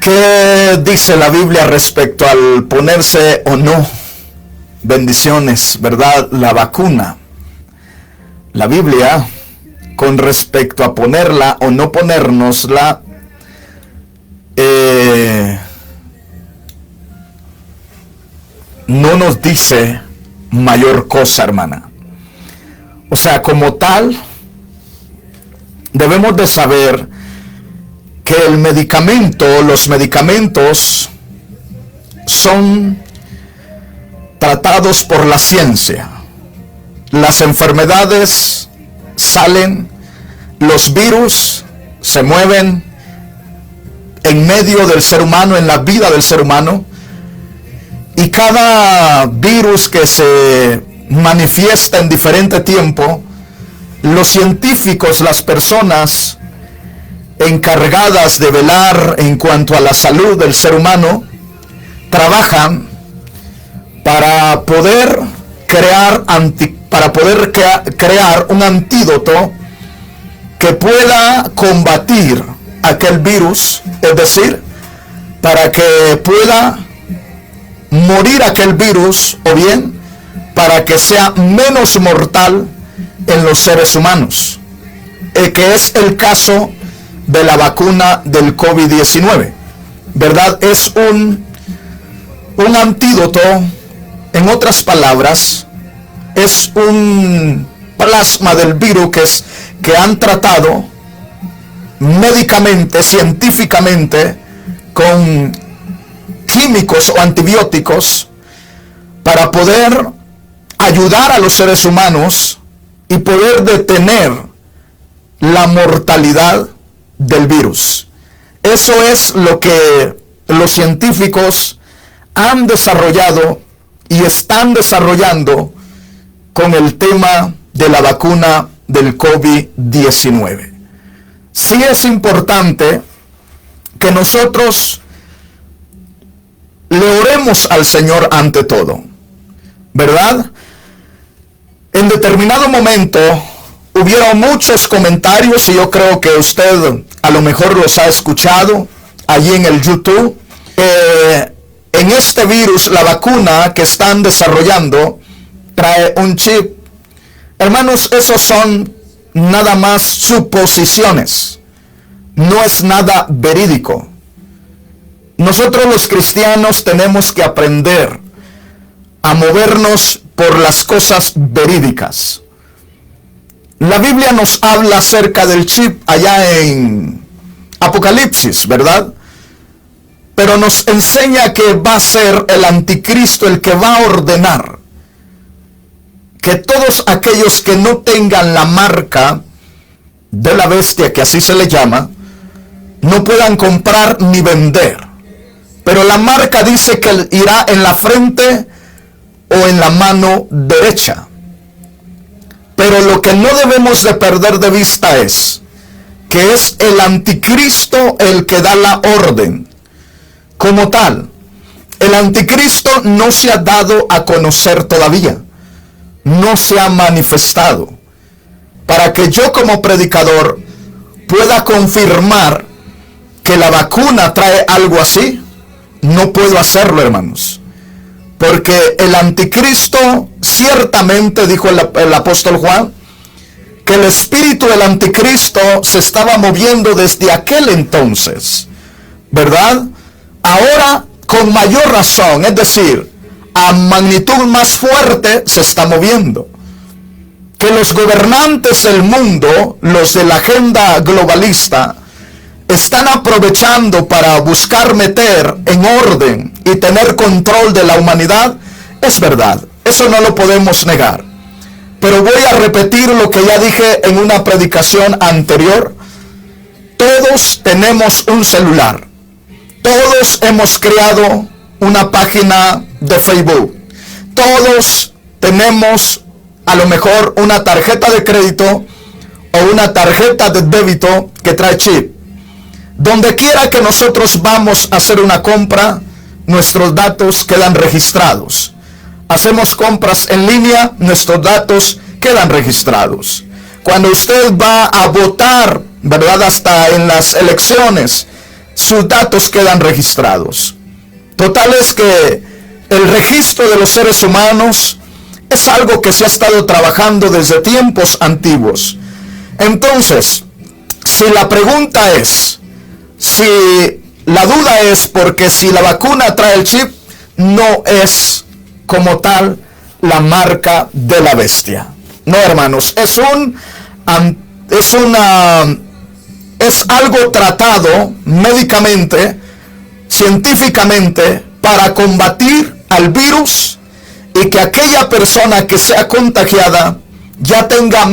¿Qué dice la Biblia respecto al ponerse o no, bendiciones, verdad, la vacuna? La Biblia, con respecto a ponerla o no ponérnosla, no nos dice mayor cosa, hermana. O sea, como tal, debemos de saber que los medicamentos son tratados por la ciencia. Las enfermedades salen, los virus se mueven en medio del ser humano, en la vida del ser humano, y cada virus que se manifiesta en diferente tiempo, los científicos, las personas encargadas de velar en cuanto a la salud del ser humano, trabajan para poder crear un antídoto que pueda combatir aquel virus, es decir, para que pueda morir aquel virus, o bien para que sea menos mortal en los seres humanos, que es el caso de la vacuna del COVID-19, ¿verdad? Es un antídoto, en otras palabras, es un plasma del virus que han tratado médicamente, científicamente, con químicos o antibióticos para poder ayudar a los seres humanos y poder detener la mortalidad del virus. Eso es lo que los científicos han desarrollado y están desarrollando con el tema de la vacuna del COVID-19. Sí es importante que nosotros le oremos al Señor ante todo, ¿verdad? En determinado momento hubieron muchos comentarios, y yo creo que usted a lo mejor los ha escuchado allí en el YouTube. En este virus, la vacuna que están desarrollando trae un chip. Hermanos, esos son nada más suposiciones, no es nada verídico. Nosotros los cristianos tenemos que aprender a movernos por las cosas verídicas. La Biblia nos habla acerca del chip allá en Apocalipsis, ¿verdad? Pero nos enseña que va a ser el anticristo el que va a ordenar que todos aquellos que no tengan la marca de la bestia, que así se le llama, no puedan comprar ni vender. Pero la marca dice que irá en la frente o en la mano derecha. Pero lo que no debemos de perder de vista es que es el anticristo el que da la orden. Como tal, el anticristo no se ha dado a conocer todavía, no se ha manifestado. Para que yo como predicador pueda confirmar que la vacuna trae algo así, no puedo hacerlo, hermanos. Porque el anticristo, ciertamente, dijo el apóstol Juan, que el espíritu del anticristo se estaba moviendo desde aquel entonces, ¿verdad? Ahora, con mayor razón, es decir, a magnitud más fuerte se está moviendo. Que los gobernantes del mundo, los de la agenda globalista, están aprovechando para buscar meter en orden y tener control de la humanidad, es verdad, eso no lo podemos negar. Pero voy a repetir lo que ya dije en una predicación anterior. Todos tenemos un celular, todos hemos creado una página de Facebook, todos tenemos a lo mejor una tarjeta de crédito o una tarjeta de débito que trae chip. Donde quiera que nosotros vamos a hacer una compra, nuestros datos quedan registrados. Hacemos compras en línea, nuestros datos quedan registrados. Cuando usted va a votar, ¿verdad? Hasta en las elecciones, sus datos quedan registrados. Total es que el registro de los seres humanos es algo que se ha estado trabajando desde tiempos antiguos. Entonces, si la pregunta es, si la duda es porque si la vacuna trae el chip, no es como tal la marca de la bestia. No, hermanos, es algo tratado médicamente, científicamente, para combatir al virus y que aquella persona que sea contagiada ya tenga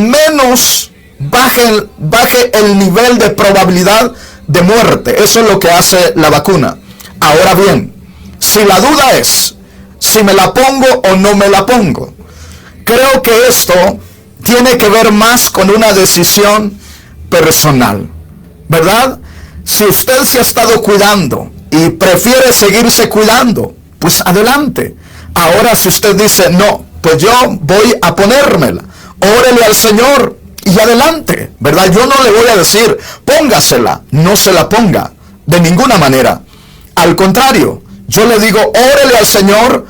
baje el nivel de probabilidad de muerte. Eso es lo que hace la vacuna. Ahora bien, si la duda es si me la pongo o no me la pongo, creo que esto tiene que ver más con una decisión personal, ¿verdad? Si usted se ha estado cuidando y prefiere seguirse cuidando, pues adelante. Ahora si usted dice, no, pues yo voy a ponérmela, órele al Señor y adelante, ¿verdad? Yo no le voy a decir, póngasela, no se la ponga, de ninguna manera. Al contrario, yo le digo, órele al Señor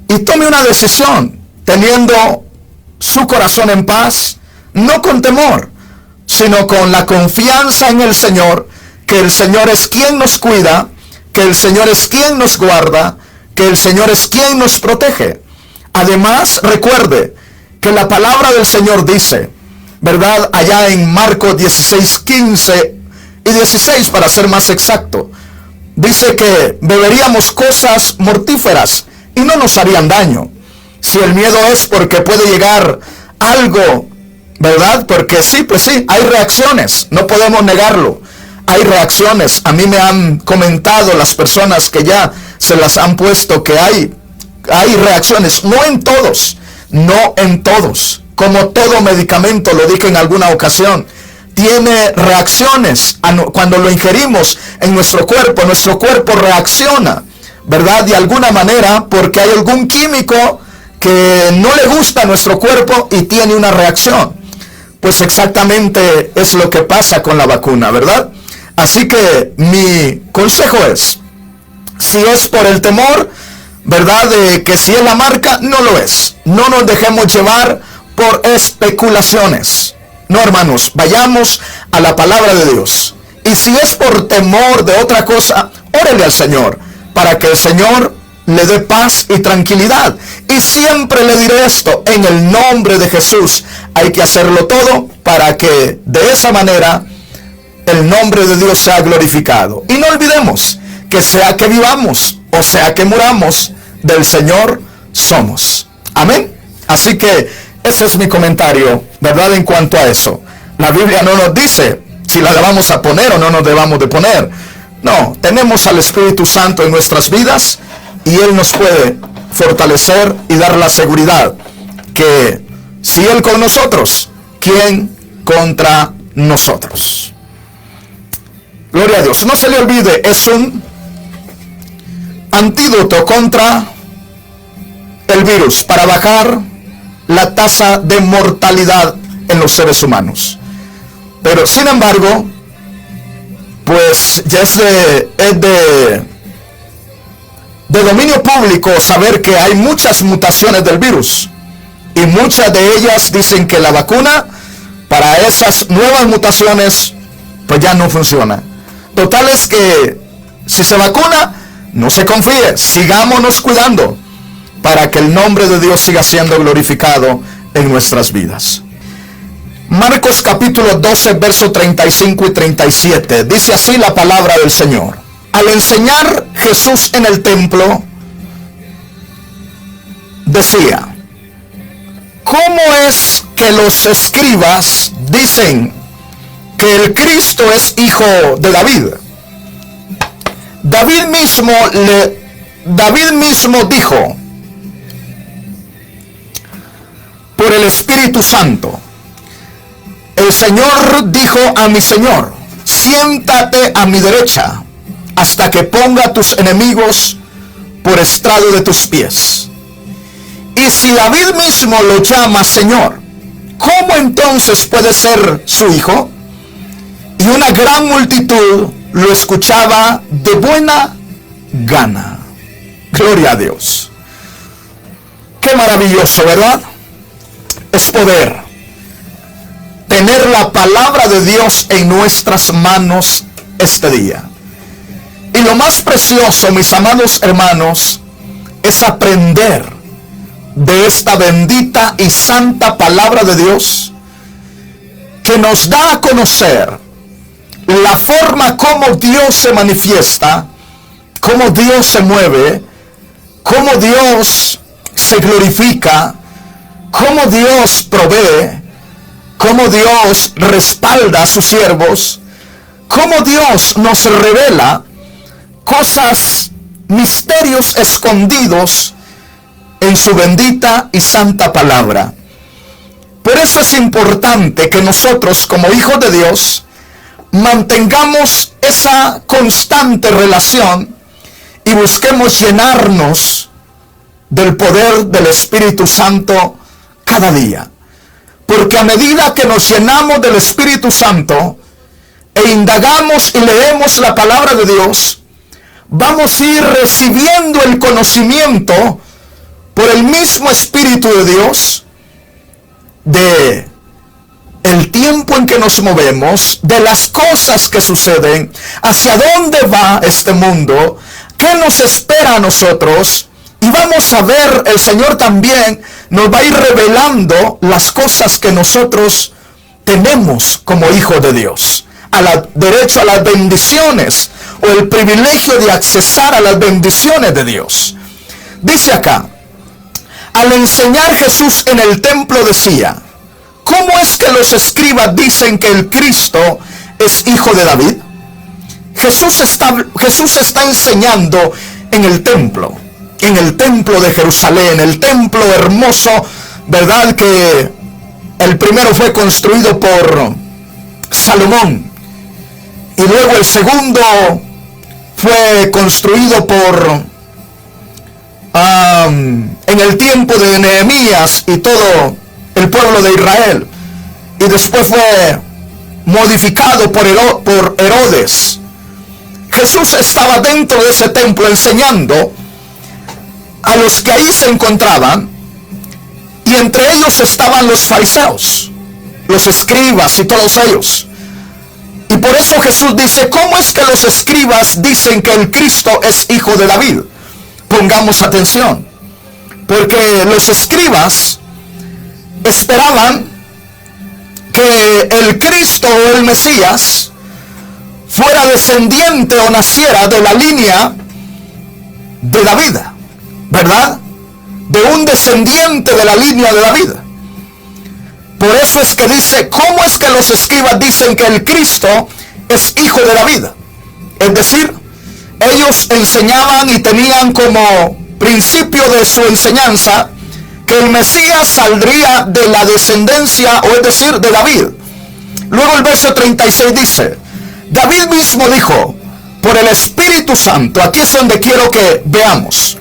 y tome una decisión, teniendo su corazón en paz, no con temor, sino con la confianza en el Señor, que el Señor es quien nos cuida, que el Señor es quien nos guarda, que el Señor es quien nos protege. Además, recuerde que la palabra del Señor dice, ¿verdad? Allá en Marcos 16, 15 y 16, para ser más exacto, dice que beberíamos cosas mortíferas y no nos harían daño. Si el miedo es porque puede llegar algo, ¿verdad? Porque sí, pues sí, hay reacciones, no podemos negarlo. Hay reacciones. A mí me han comentado las personas que ya se las han puesto que hay reacciones, no en todos, como todo medicamento, lo dije en alguna ocasión, tiene reacciones cuando lo ingerimos en nuestro cuerpo reacciona, ¿verdad? De alguna manera, porque hay algún químico que no le gusta a nuestro cuerpo y tiene una reacción. Pues exactamente es lo que pasa con la vacuna, ¿verdad? Así que mi consejo es, si es por el temor, ¿verdad?, de que si es la marca, no lo es. No nos dejemos llevar por especulaciones. No, hermanos, vayamos a la palabra de Dios. Y si es por temor de otra cosa, órele al Señor, para que el Señor le dé paz y tranquilidad. Y siempre le diré esto, en el nombre de Jesús, hay que hacerlo todo para que de esa manera el nombre de Dios sea glorificado. Y no olvidemos que sea que vivamos o sea que muramos, del Señor somos. Amén. Así que ese es mi comentario, ¿verdad? En cuanto a eso, la Biblia no nos dice si la debamos a poner o no nos debamos de poner. No, tenemos al Espíritu Santo en nuestras vidas y Él nos puede fortalecer y dar la seguridad que si Él con nosotros, ¿quién contra nosotros? Gloria a Dios. No se le olvide, es un antídoto contra el virus para bajar la tasa de mortalidad en los seres humanos. Pero sin embargo, pues ya es de dominio público saber que hay muchas mutaciones del virus y muchas de ellas dicen que la vacuna para esas nuevas mutaciones pues ya no funciona. Total es que si se vacuna, no se confíe, sigámonos cuidando para que el nombre de Dios siga siendo glorificado en nuestras vidas. Marcos capítulo 12, verso 35 y 37, dice así la palabra del Señor. Al enseñar Jesús en el templo, decía, ¿cómo es que los escribas dicen que el Cristo es hijo de David? David mismo dijo por el Espíritu Santo, el Señor dijo a mi Señor, siéntate a mi derecha hasta que ponga a tus enemigos por estrado de tus pies. Y si David mismo lo llama Señor, ¿cómo entonces puede ser su hijo? Y una gran multitud lo escuchaba de buena gana. Gloria a Dios. Qué maravilloso, ¿verdad? Es poder tener la palabra de Dios en nuestras manos este día. Y lo más precioso, mis amados hermanos, es aprender de esta bendita y santa palabra de Dios, que nos da a conocer la forma como Dios se manifiesta, cómo Dios se mueve, cómo Dios se glorifica, cómo Dios provee, cómo Dios respalda a sus siervos, cómo Dios nos revela cosas, misterios escondidos en su bendita y santa palabra. Por eso es importante que nosotros, como hijos de Dios, mantengamos esa constante relación y busquemos llenarnos del poder del Espíritu Santo cada día. Porque a medida que nos llenamos del Espíritu Santo e indagamos y leemos la palabra de Dios, vamos a ir recibiendo el conocimiento por el mismo Espíritu de Dios de el tiempo en que nos movemos, de las cosas que suceden, hacia dónde va este mundo, qué nos espera a nosotros. Y vamos a ver, el Señor también nos va a ir revelando las cosas que nosotros tenemos como hijos de Dios, derecho a las bendiciones o el privilegio de accesar a las bendiciones de Dios. Dice acá, al enseñar Jesús en el templo decía: ¿cómo es que los escribas dicen que el Cristo es hijo de David? Jesús está enseñando en el templo de Jerusalén, el templo hermoso, ¿verdad? Que el primero fue construido por Salomón, y luego el segundo fue construido en el tiempo de Nehemías y todo el pueblo de Israel, y después fue modificado por Herodes. Jesús estaba dentro de ese templo enseñando a los que ahí se encontraban, y entre ellos estaban los fariseos, los escribas y todos ellos. Y por eso Jesús dice: ¿cómo es que los escribas dicen que el Cristo es hijo de David? Pongamos atención, porque los escribas esperaban que el Cristo o el Mesías fuera descendiente o naciera de la línea de David, ¿verdad? De un descendiente de la línea de David. Por eso es que dice: ¿cómo es que los escribas dicen que el Cristo es hijo de David? Es decir, ellos enseñaban y tenían como principio de su enseñanza que el Mesías saldría de la descendencia, o es decir, de David. Luego el verso 36 dice: David mismo dijo por el Espíritu Santo. Aquí es donde quiero que veamos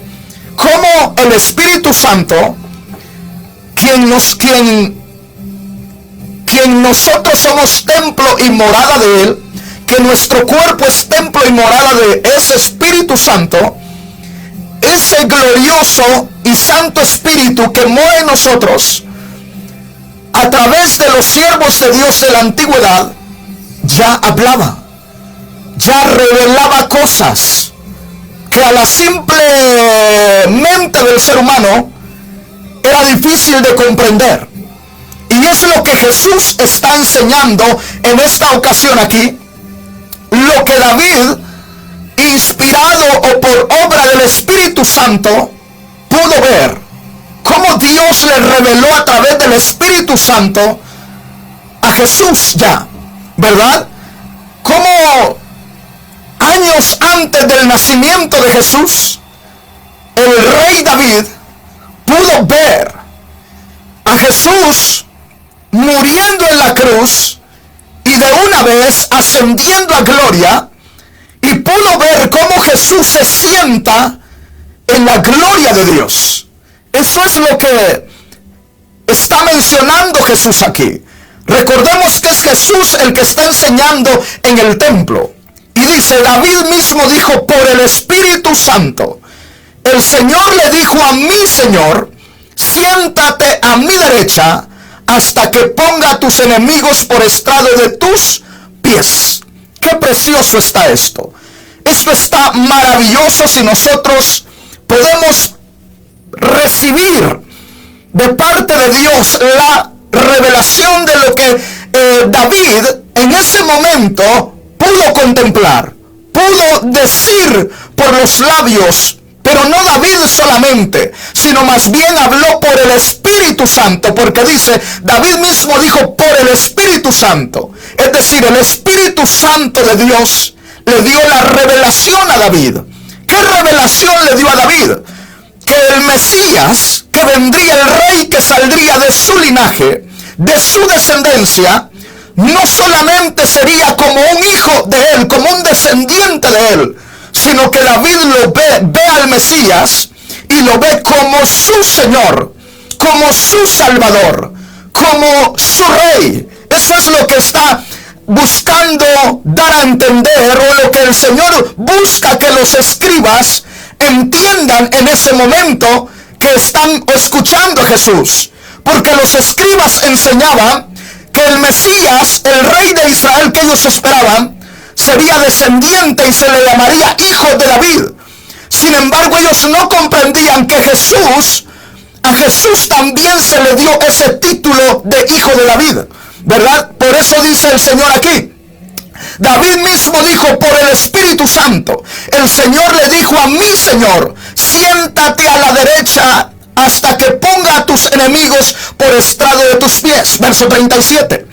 cómo el Espíritu Santo, quien nosotros somos templo y morada de Él, que nuestro cuerpo es templo y morada de ese Espíritu Santo, ese glorioso y santo Espíritu que mora en nosotros, a través de los siervos de Dios de la antigüedad, ya hablaba, ya revelaba cosas que a la simple mente del ser humano era difícil de comprender. Y es lo que Jesús está enseñando en esta ocasión aquí, lo que David, inspirado o por obra del Espíritu Santo, pudo ver, cómo Dios le reveló a través del Espíritu Santo a Jesús ya, ¿verdad? Cómo años antes del nacimiento de Jesús, el rey David pudo ver a Jesús muriendo en la cruz y de una vez ascendiendo a gloria, y pudo ver cómo Jesús se sienta en la gloria de Dios. Eso es lo que está mencionando Jesús aquí. Recordemos que es Jesús el que está enseñando en el templo, Y dice, David mismo dijo, por el Espíritu Santo, el Señor le dijo a mi Señor, siéntate a mi derecha hasta que ponga a tus enemigos por estrado de tus pies. Qué precioso está esto. Esto está maravilloso si nosotros podemos recibir de parte de Dios la revelación de lo que David en ese momento pudo contemplar, pudo decir por los labios, pero no David solamente, sino más bien habló por el Espíritu Santo, porque dice, David mismo dijo por el Espíritu Santo. Es decir, el Espíritu Santo de Dios le dio la revelación a David. ¿Qué revelación le dio a David? Que el Mesías, que vendría, el rey que saldría de su linaje, de su descendencia, no solamente sería como un hijo de él, como un descendiente de él, sino que David lo ve al Mesías y lo ve como su Señor, como su Salvador, como su Rey. Eso es lo que está buscando dar a entender, o lo que el Señor busca que los escribas entiendan en ese momento que están escuchando a Jesús. Porque los escribas enseñaban que el Mesías, el Rey de Israel que ellos esperaban, sería descendiente y se le llamaría hijo de David. Sin embargo, ellos no comprendían que a Jesús también se le dio ese título de hijo de David, ¿verdad? Por eso dice el Señor aquí, David mismo dijo por el Espíritu Santo, el Señor le dijo a mi Señor, siéntate a la derecha hasta que ponga a tus enemigos por estrado de tus pies. Verso 37.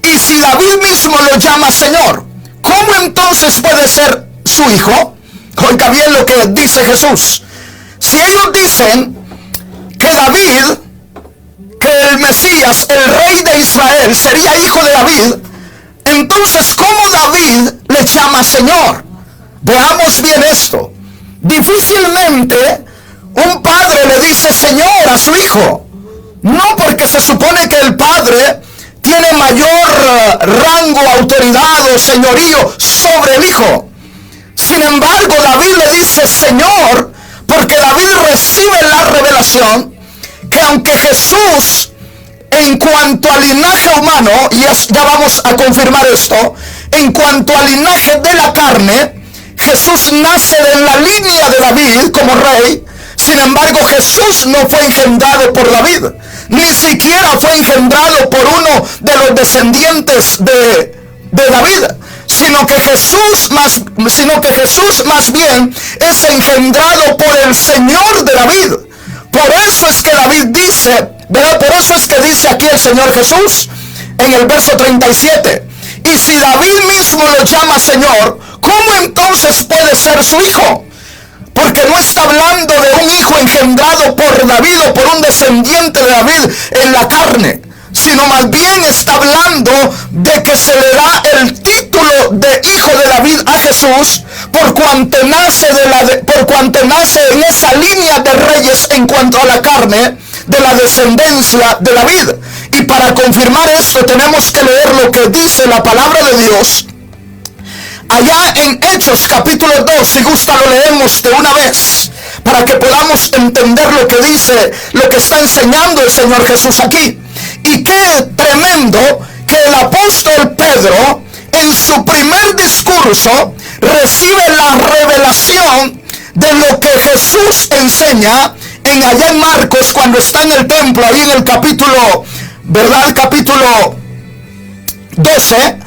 Y si David mismo lo llama Señor, ¿cómo entonces puede ser su hijo? Oiga bien lo que dice Jesús. Si ellos dicen que David, que el Mesías, el Rey de Israel, sería hijo de David, entonces ¿cómo David le llama Señor? Veamos bien esto. Difícilmente un padre le dice Señor a su hijo. No, porque se supone que el padre tiene mayor rango, autoridad o señorío sobre el hijo. Sin embargo, David le dice Señor, porque David recibe la revelación que aunque Jesús, en cuanto al linaje humano, y ya vamos a confirmar esto, en cuanto al linaje de la carne, Jesús nace en la línea de David como rey. Sin embargo, Jesús no fue engendrado por David, ni siquiera fue engendrado por uno de los descendientes de David, sino que Jesús más bien es engendrado por el Señor de David. Por eso es que David dice, ¿verdad? Por eso es que dice aquí el Señor Jesús en el verso 37, y si David mismo lo llama Señor, ¿cómo entonces puede ser su hijo? Porque no está hablando de un hijo engendrado por David o por un descendiente de David en la carne, sino más bien está hablando de que se le da el título de hijo de David a Jesús por cuanto nace en esa línea de reyes en cuanto a la carne de la descendencia de David. Y para confirmar esto tenemos que leer lo que dice la palabra de Dios allá en Hechos capítulo 2, si gusta lo leemos de una vez, para que podamos entender lo que dice, lo que está enseñando el Señor Jesús aquí. Y qué tremendo que el apóstol Pedro, en su primer discurso, recibe la revelación de lo que Jesús enseña allá en Marcos, cuando está en el templo, ahí en el capítulo, ¿verdad? Capítulo 12.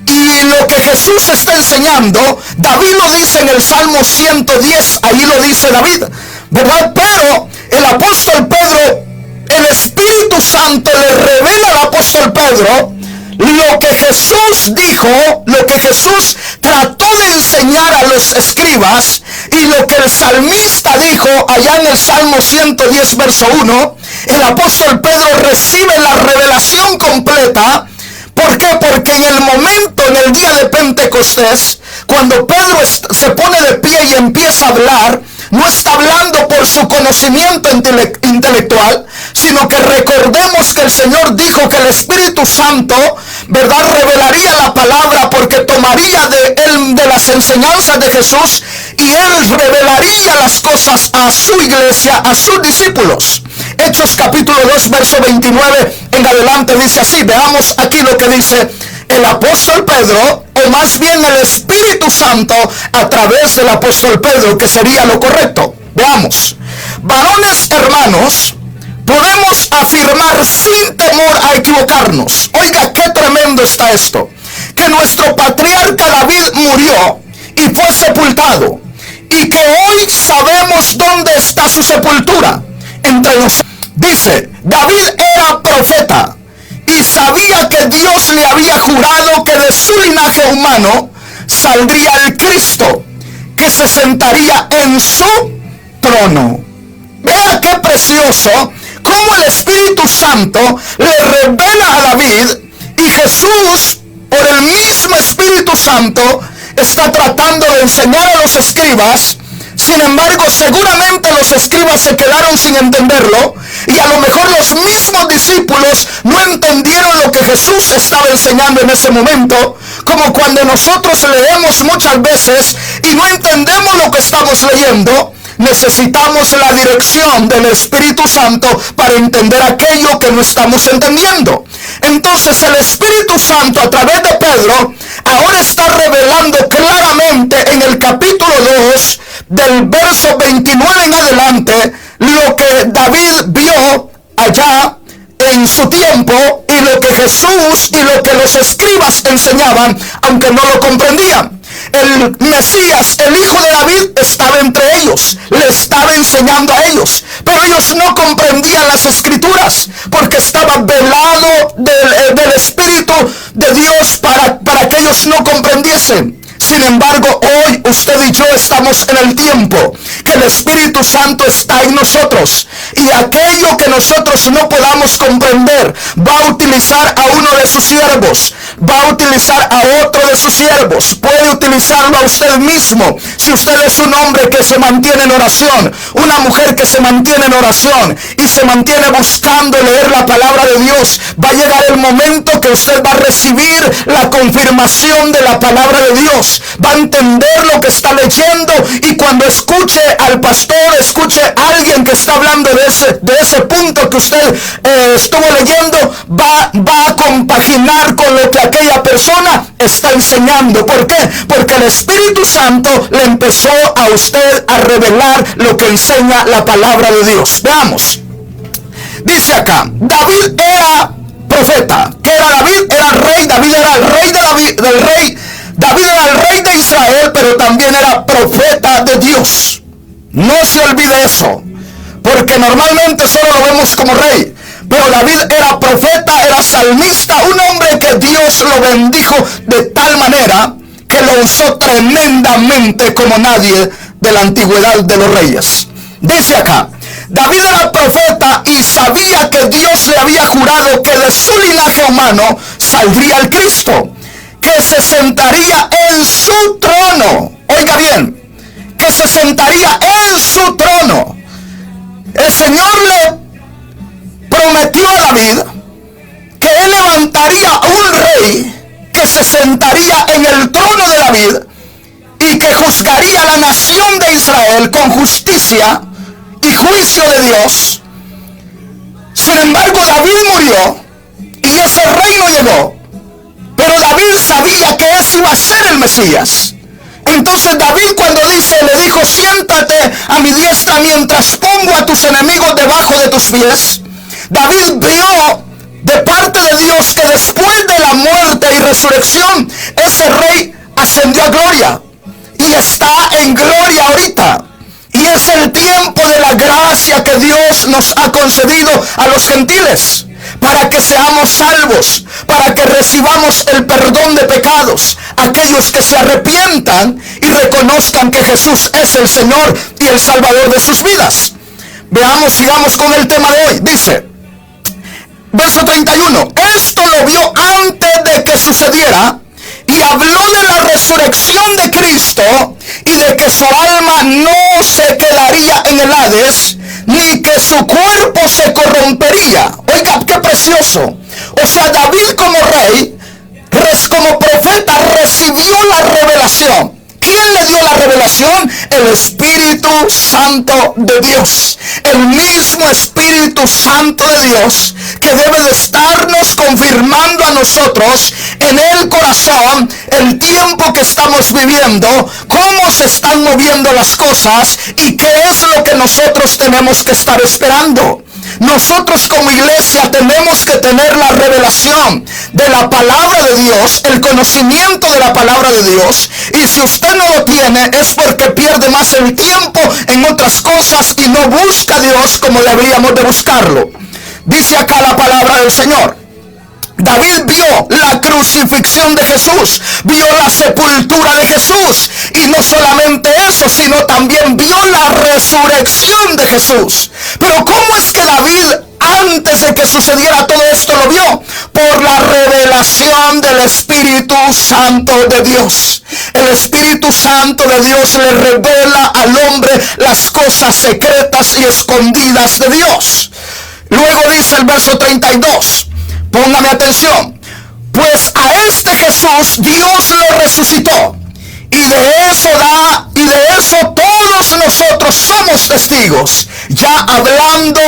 Y lo que Jesús está enseñando, David lo dice en el Salmo 110, ahí lo dice David, ¿verdad? Pero el apóstol Pedro, el Espíritu Santo le revela al apóstol Pedro lo que Jesús dijo, lo que Jesús trató de enseñar a los escribas, y lo que el salmista dijo allá en el Salmo 110 verso 1, el apóstol Pedro recibe la revelación completa. ¿Por qué? Porque en el momento, en el día de Pentecostés, cuando Pedro se pone de pie y empieza a hablar, no está hablando por su conocimiento intelectual, sino que recordemos que el Señor dijo que el Espíritu Santo ¿verdad? Revelaría la palabra, porque tomaría de las enseñanzas de Jesús, y él revelaría las cosas a su iglesia, a sus discípulos. Hechos capítulo 2, verso 29 en adelante dice así. Veamos aquí lo que dice el apóstol Pedro, o más bien el Espíritu Santo a través del apóstol Pedro, que sería lo correcto. Veamos. Varones hermanos, podemos afirmar sin temor a equivocarnos. Oiga, qué tremendo está esto. Que nuestro patriarca David murió y fue sepultado, y que hoy sabemos dónde está su sepultura, entre nosotros. Dice, David era profeta y sabía que Dios le había jurado que de su linaje humano saldría el Cristo, que se sentaría en su trono. Vea qué precioso cómo el Espíritu Santo le revela a David, y Jesús, por el mismo Espíritu Santo, está tratando de enseñar a los escribas. Sin embargo, seguramente los escribas se quedaron sin entenderlo, y a lo mejor los mismos discípulos no entendieron lo que Jesús estaba enseñando en ese momento, como cuando nosotros leemos muchas veces y no entendemos lo que estamos leyendo. Necesitamos la dirección del Espíritu Santo para entender aquello que no estamos entendiendo. Entonces el Espíritu Santo a través de Pedro ahora está revelando claramente en el capítulo 2 del verso 29 en adelante lo que David vio allá en su tiempo, y lo que Jesús y lo que los escribas enseñaban, aunque no lo comprendían. El Mesías, el hijo de David, estaba entre ellos, le estaba enseñando a ellos, pero ellos no comprendían las escrituras, porque estaba velado del Espíritu de Dios para que ellos no comprendiesen. Sin embargo, hoy usted y yo estamos en el tiempo que el Espíritu Santo está en nosotros, y aquello que nosotros no podamos comprender, va a utilizar a uno de sus siervos, va a utilizar a otro de sus siervos, puede utilizarlo a usted mismo. Si usted es un hombre que se mantiene en oración, una mujer que se mantiene en oración y se mantiene buscando leer la palabra de Dios, va a llegar el momento que usted va a recibir la confirmación de la palabra de Dios. Va a entender lo que está leyendo, y cuando escuche al pastor, escuche a alguien que está hablando de ese punto que usted estuvo leyendo, va a compaginar con lo que aquella persona está enseñando. ¿Por qué? Porque el Espíritu Santo le empezó a usted a revelar lo que enseña la palabra de Dios. Veamos. Dice acá, David era profeta. ¿Qué era David? Era rey. David era el rey del rey. David era el rey de Israel, pero también era profeta de Dios. No se olvide eso, porque normalmente solo lo vemos como rey. Pero David era profeta, era salmista, un hombre que Dios lo bendijo de tal manera que lo usó tremendamente como nadie de la antigüedad de los reyes. Dice acá, David era profeta y sabía que Dios le había jurado que de su linaje humano saldría el Cristo, que se sentaría en su trono. Oiga bien, que se sentaría en su trono. El Señor le prometió a David que él levantaría un rey que se sentaría en el trono de David y que juzgaría a la nación de Israel con justicia y juicio de Dios. Sin embargo, David murió y ese reino llegó. Pero David sabía que ese iba a ser el Mesías. Entonces David, cuando le dijo, siéntate a mi diestra mientras pongo a tus enemigos debajo de tus pies, David vio de parte de Dios que después de la muerte y resurrección, ese rey ascendió a gloria y está en gloria ahorita. Y es el tiempo de la gracia que Dios nos ha concedido a los gentiles, para que seamos salvos, para que recibamos el perdón de pecados, aquellos que se arrepientan y reconozcan que Jesús es el Señor y el Salvador de sus vidas. Veamos, sigamos con el tema de hoy. Dice, verso 31, esto lo vio antes de que sucediera, y habló de la resurrección de Cristo y de que su alma no se quedaría en el Hades, ni que su cuerpo se corrompería. Oiga, qué precioso. O sea, David como rey como profeta recibió la revelación. ¿Quién le dio la revelación? El Espíritu Santo de Dios. El mismo Espíritu Santo de Dios que debe de estarnos confirmando a nosotros en el corazón el tiempo que estamos viviendo, cómo se están moviendo las cosas y qué es lo que nosotros tenemos que estar esperando. Nosotros como iglesia tenemos que tener la revelación de la palabra de Dios, el conocimiento de la palabra de Dios, y si usted no lo tiene es porque pierde más el tiempo en otras cosas y no busca a Dios como deberíamos de buscarlo. Dice acá la palabra del Señor: David vio la crucifixión de Jesús, vio la sepultura de Jesús, y no solamente eso, sino también vio la resurrección de Jesús. Pero ¿cómo es que David, antes de que sucediera todo esto, lo vio? Por la revelación del Espíritu Santo de Dios. El Espíritu Santo de Dios le revela al hombre las cosas secretas y escondidas de Dios. Luego dice el verso 32. Póngame atención. Pues a este Jesús Dios lo resucitó. Y de eso todos nosotros somos testigos. Ya hablando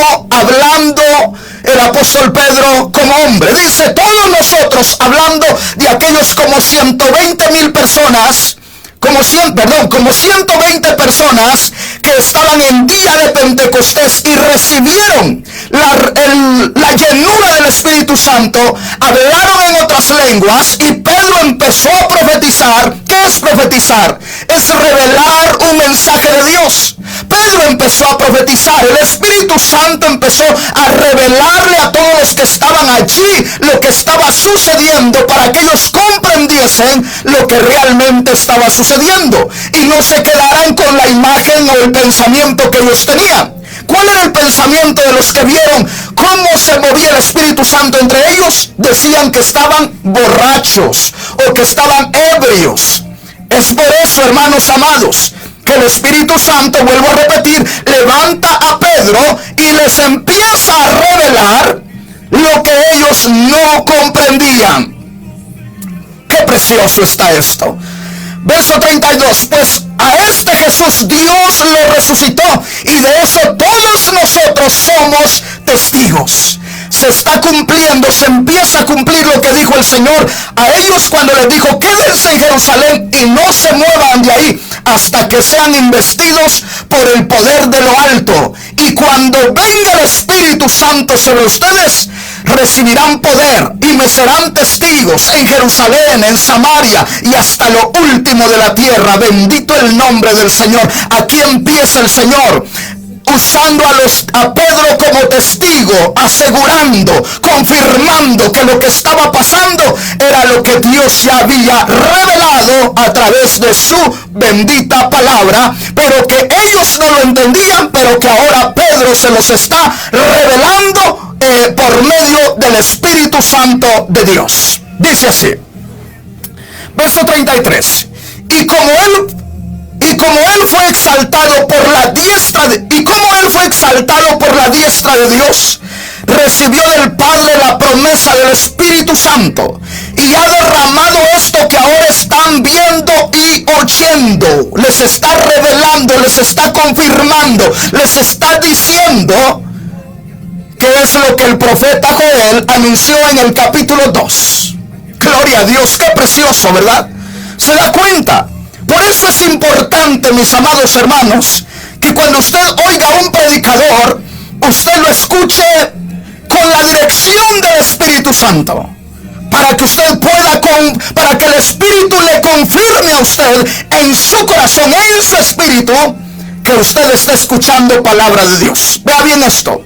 el apóstol Pedro como hombre. Dice todos nosotros, hablando de aquellos como 120,000 personas. Como 120 personas que estaban en día de Pentecostés y recibieron la llenura del Espíritu Santo, hablaron en otras lenguas y Pedro empezó a profetizar. ¿Qué es profetizar? Es revelar un mensaje de Dios. Pedro empezó a profetizar, el Espíritu Santo empezó a revelarle a todos los que estaban allí lo que estaba sucediendo para que ellos comprendiesen lo que realmente estaba sucediendo y no se quedaran con la imagen o el pensamiento que ellos tenían. ¿Cuál era el pensamiento de los que vieron cómo se movía el Espíritu Santo entre ellos? Decían que estaban borrachos o que estaban ebrios. Es por eso, hermanos amados, que el Espíritu Santo, vuelvo a repetir, levanta a Pedro y les empieza a revelar lo que ellos no comprendían. Qué precioso está esto. Verso 32, pues a este Jesús Dios lo resucitó y de eso todos nosotros somos testigos. Se está cumpliendo, se empieza a cumplir lo que dijo el Señor a ellos cuando les dijo: quédense en Jerusalén y no se muevan de ahí hasta que sean investidos por el poder de lo alto. Y cuando venga el Espíritu Santo sobre ustedes, recibirán poder y me serán testigos en Jerusalén, en Samaria y hasta lo último de la tierra. Bendito el nombre del Señor. Aquí empieza el Señor usando a Pedro como testigo, asegurando, confirmando que lo que estaba pasando era lo que Dios ya había revelado a través de su bendita palabra, pero que ellos no lo entendían, pero que ahora Pedro se los está revelando por medio del Espíritu Santo de Dios. Dice así, verso 33, y como él fue exaltado por la diestra de Dios, recibió del Padre la promesa del Espíritu Santo y ha derramado esto que ahora están viendo y oyendo. Les está revelando, les está confirmando, les está diciendo que es lo que el profeta Joel anunció en el capítulo 2. Gloria a Dios, qué precioso, ¿verdad? ¿Se da cuenta? Por eso es importante, mis amados hermanos, que cuando usted oiga a un predicador, usted lo escuche con la dirección del Espíritu Santo, para que usted para que el Espíritu le confirme a usted en su corazón, en su espíritu, que usted está escuchando palabra de Dios. Vea bien esto.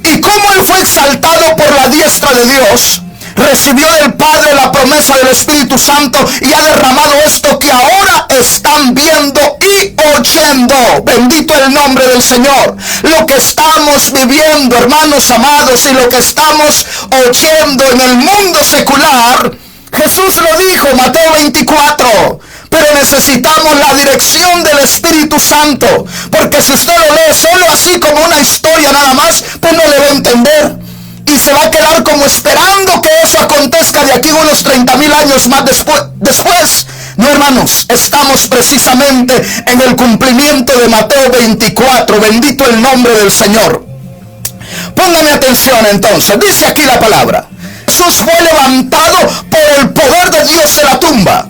Y como él fue exaltado por la diestra de Dios, recibió del Padre la promesa del Espíritu Santo y ha derramado esto que ahora están viendo y oyendo. Bendito el nombre del Señor. Lo que estamos viviendo, hermanos amados, y lo que estamos oyendo en el mundo secular, Jesús lo dijo, Mateo 24. Pero necesitamos la dirección del Espíritu Santo, porque si usted lo lee solo así como una historia nada más, pues no le va a entender. y se va a quedar como esperando que eso acontezca de aquí unos 30,000 años más después. No, hermanos, estamos precisamente en el cumplimiento de Mateo 24. Bendito el nombre del Señor. Póngame atención entonces. Dice aquí la palabra: Jesús fue levantado por el poder de Dios de la tumba.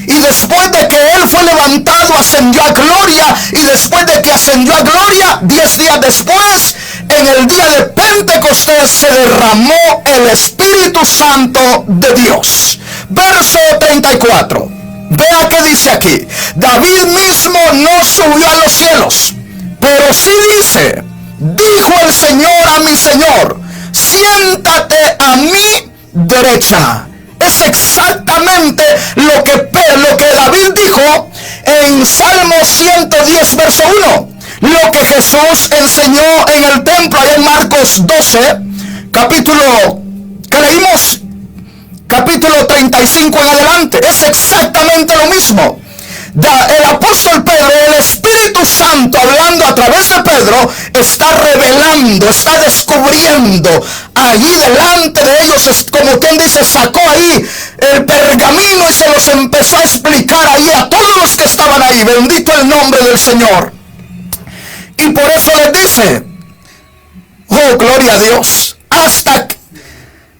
Y después de que él fue levantado, ascendió a gloria. Y después de que ascendió a gloria, 10 días después, en el día de Pentecostés, se derramó el Espíritu Santo de Dios. Verso 34. Vea que dice aquí: David mismo no subió a los cielos, pero sí dice: dijo el Señor a mi Señor, siéntate a mi derecha. Es exactamente lo que David dijo en Salmo 110, verso 1. Lo que Jesús enseñó en el templo, allá en Marcos 12, capítulo que leímos, capítulo 35 en adelante. Es exactamente lo mismo. El apóstol Pedro, el Espíritu Santo, hablando a través de Pedro, está revelando, está descubriendo allí delante de ellos. Es como quien dice, sacó ahí el pergamino y se los empezó a explicar ahí a todos los que estaban ahí. Bendito el nombre del Señor. Y por eso les dice, oh, gloria a Dios, hasta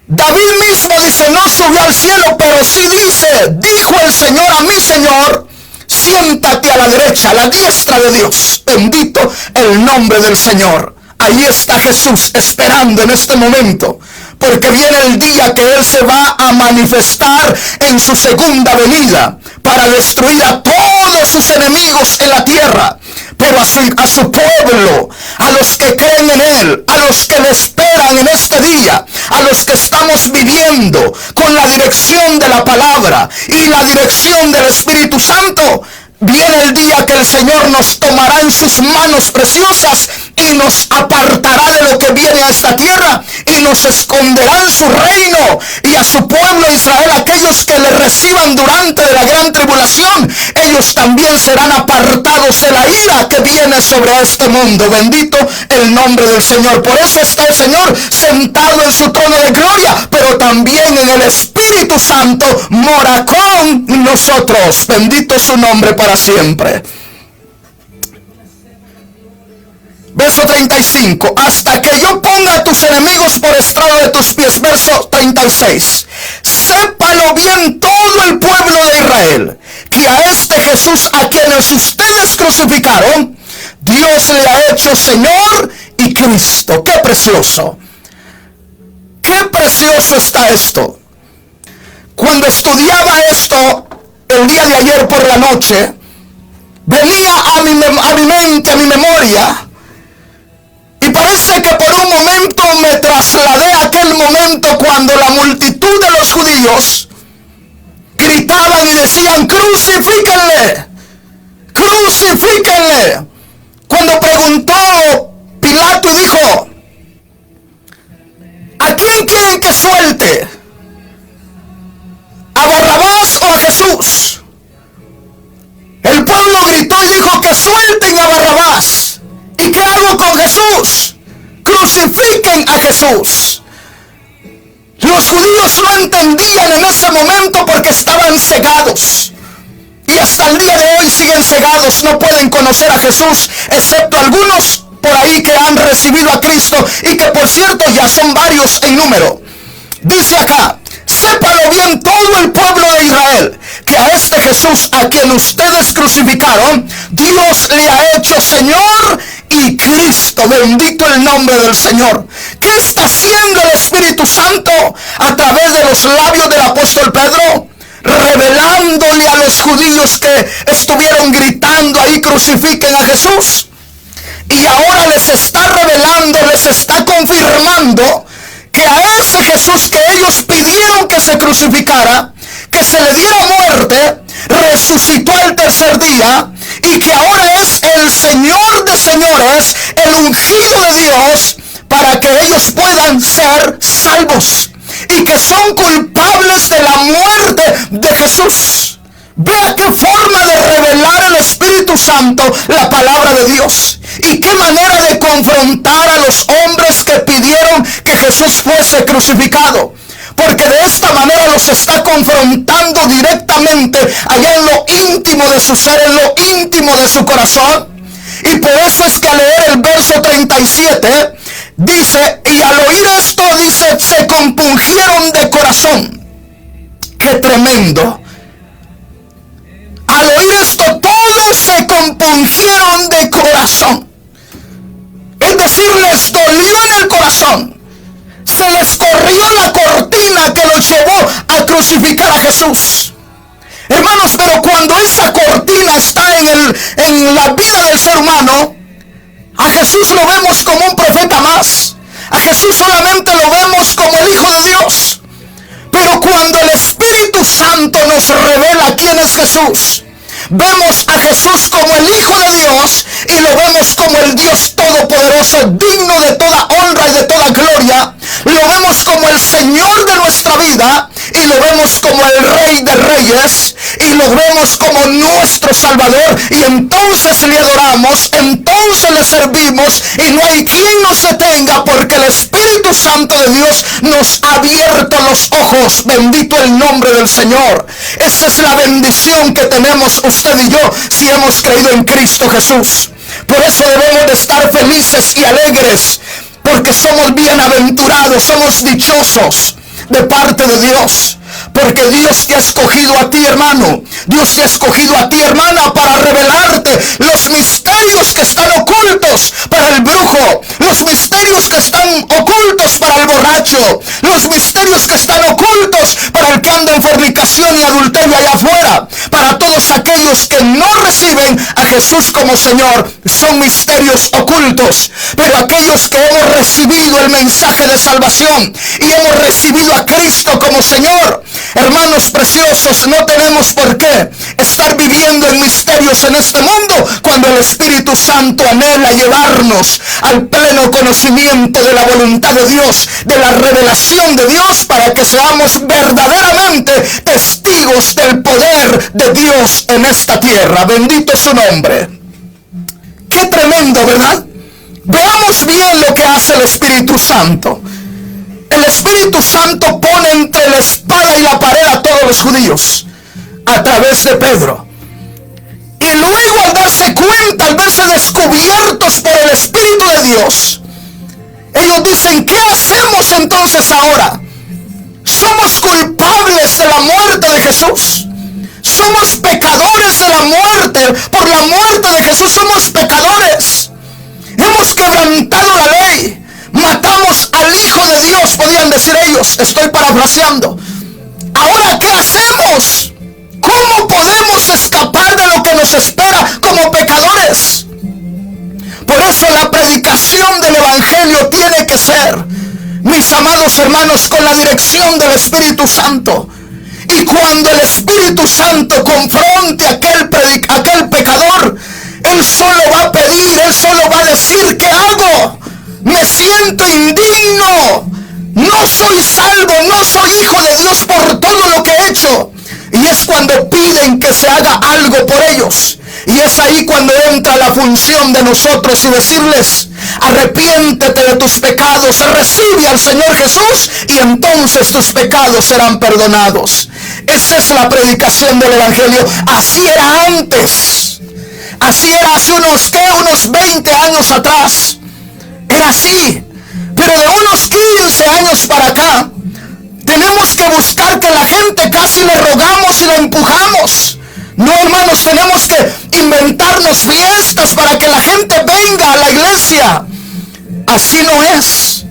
David mismo dice, no subió al cielo, pero sí dice, dijo el Señor a mi Señor, siéntate a la derecha, a la diestra de Dios. Bendito el nombre del Señor. Ahí está Jesús esperando en este momento, porque viene el día que Él se va a manifestar en su segunda venida para destruir a todos sus enemigos en la tierra. Pero a su pueblo, a los que creen en Él, a los que le esperan en este día, a los que estamos viviendo con la dirección de la palabra y la dirección del Espíritu Santo, viene el día que el Señor nos tomará en sus manos preciosas y nos apartará de lo que viene a esta tierra y nos esconderá en su reino. Y a su pueblo Israel, aquellos que le reciban durante la gran tribulación, ellos también serán apartados de la ira que viene sobre este mundo. Bendito el nombre del Señor. Por eso está el Señor sentado en su trono de gloria, pero también en el Espíritu Santo mora con nosotros. Bendito su nombre para siempre. Verso 35, hasta que yo ponga a tus enemigos por estrado de tus pies. Verso 36, sépalo bien todo el pueblo de Israel, que a este Jesús a quienes ustedes crucificaron, Dios le ha hecho Señor y Cristo. ¡Qué precioso! ¡Qué precioso está esto! Cuando estudiaba esto el día de ayer por la noche, venía a mi mente, a mi memoria, y parece que por un momento me trasladé a aquel momento cuando la multitud de los judíos gritaban y decían, crucifíquenle, crucifíquenle. Cuando preguntó Pilato y dijo, ¿a quién quieren que suelte? ¿A Barrabás o a Jesús? El pueblo gritó y dijo que suelten a Barrabás. ¿Y qué hago con Jesús? Crucifiquen a Jesús. Los judíos no entendían en ese momento porque estaban cegados. Y hasta el día de hoy siguen cegados, no pueden conocer a Jesús, excepto algunos por ahí que han recibido a Cristo y que por cierto ya son varios en número. Dice acá, sépalo bien todo el pueblo de Israel, que a este Jesús a quien ustedes crucificaron, Dios le ha hecho Señor y Cristo. Bendito el nombre del Señor. ¿Qué está haciendo el Espíritu Santo a través de los labios del apóstol Pedro? Revelándole a los judíos que estuvieron gritando ahí, crucifiquen a Jesús. Y ahora les está revelando, les está confirmando que a ese Jesús que ellos pidieron que se crucificara, que se le diera muerte, resucitó al tercer día y que ahora es el Señor de señores, el ungido de Dios, para que ellos puedan ser salvos y que son culpables de la muerte de Jesús. Vea qué forma de revelar el Espíritu Santo la palabra de Dios y qué manera de confrontar a los hombres que pidieron que Jesús fuese crucificado, porque de esta manera los está confrontando directamente allá en lo íntimo de su ser, en lo íntimo de su corazón. Y por eso es que al leer el verso 37 dice, y al oír esto, dice, se compungieron de corazón. ¡Qué tremendo! Al oír esto, todos se compungieron de corazón. Es decir, les dolió en el corazón. Se les corrió la cortina que los llevó a crucificar a Jesús. Hermanos, pero cuando esa cortina está en la vida del ser humano, a Jesús lo vemos como un profeta más. A Jesús solamente lo vemos como el Hijo de Dios. Pero cuando el Espíritu Santo nos revela quién es Jesús, vemos a Jesús como el Hijo de Dios y lo vemos como el Dios todopoderoso, digno de toda honra y de toda gloria. Lo vemos como el Señor de nuestra vida y lo vemos como el Rey de Reyes y lo vemos como nuestro Salvador, y entonces le adoramos, entonces le servimos y no hay quien nos detenga, porque el Espíritu Santo de Dios nos ha abierto los ojos. Bendito el nombre del Señor. Esa es la bendición que tenemos usted y yo si hemos creído en Cristo Jesús. Por eso debemos de estar felices y alegres, porque somos bienaventurados, somos dichosos de parte de Dios. Porque Dios te ha escogido a ti, hermano. Dios te ha escogido a ti, hermana, para revelarte los misterios que están ocultos para el brujo, los misterios que están ocultos para el borracho, los misterios que están ocultos para el que anda en fornicación y adulterio allá afuera. Para todos aquellos que no reciben a Jesús como Señor, son misterios ocultos. Pero aquellos que hemos recibido el mensaje de salvación y hemos recibido a Cristo como Señor, hermanos preciosos, no tenemos por qué estar viviendo en misterios en este mundo, cuando el Espíritu Santo anhela llevarnos al pleno conocimiento de la voluntad de Dios, de la revelación de Dios, para que seamos verdaderamente testigos del poder de Dios en esta tierra. Bendito su nombre. Qué tremendo, ¿verdad? Veamos bien lo que hace el Espíritu Santo. El Espíritu Santo pone entre la espada y la pared a todos los judíos a través de Pedro. Y luego, al darse cuenta, al verse descubiertos por el Espíritu de Dios, ellos dicen, ¿qué hacemos entonces ahora? ¿Somos culpables de la muerte de Jesús? ¿Somos pecadores de la muerte? Por la muerte de Jesús somos pecadores. Hemos quebrantado la ley. Matamos al Hijo de Dios, podían decir ellos. Estoy parafraseando. ¿Ahora qué hacemos? ¿Cómo podemos escapar de lo que nos espera como pecadores? Por eso la predicación del Evangelio tiene que ser, mis amados hermanos, con la dirección del Espíritu Santo. Y cuando el Espíritu Santo confronte a aquel pecador, él solo va a pedir, él solo va a decir, ¿qué hago? Me siento indigno, no soy salvo, no soy hijo de Dios por todo lo que he hecho. Y es cuando piden que se haga algo por ellos. Y es ahí cuando entra la función de nosotros y decirles, arrepiéntete de tus pecados, recibe al Señor Jesús y entonces tus pecados serán perdonados. Esa es la predicación del Evangelio. Así era antes. Así era hace unos 20 años atrás. Era así. Pero de unos 15 años para acá, tenemos que buscar que la gente, casi le rogamos y lo empujamos. No, hermanos, tenemos que inventarnos fiestas para que la gente venga a la iglesia. Así no es.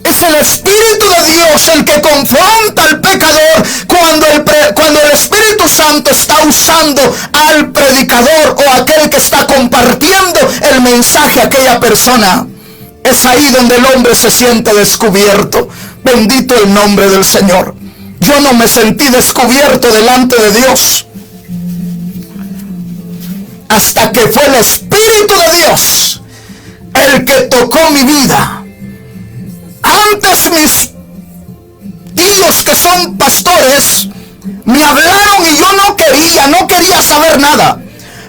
Es el Espíritu de Dios el que confronta al pecador cuando el Espíritu Santo está usando al predicador o aquel que está compartiendo el mensaje a aquella persona. Es ahí donde el hombre se siente descubierto. Bendito el nombre del Señor. Yo no me sentí descubierto delante de Dios hasta que fue el Espíritu de Dios el que tocó mi vida. Antes mis tíos, que son pastores, me hablaron y yo no quería saber nada.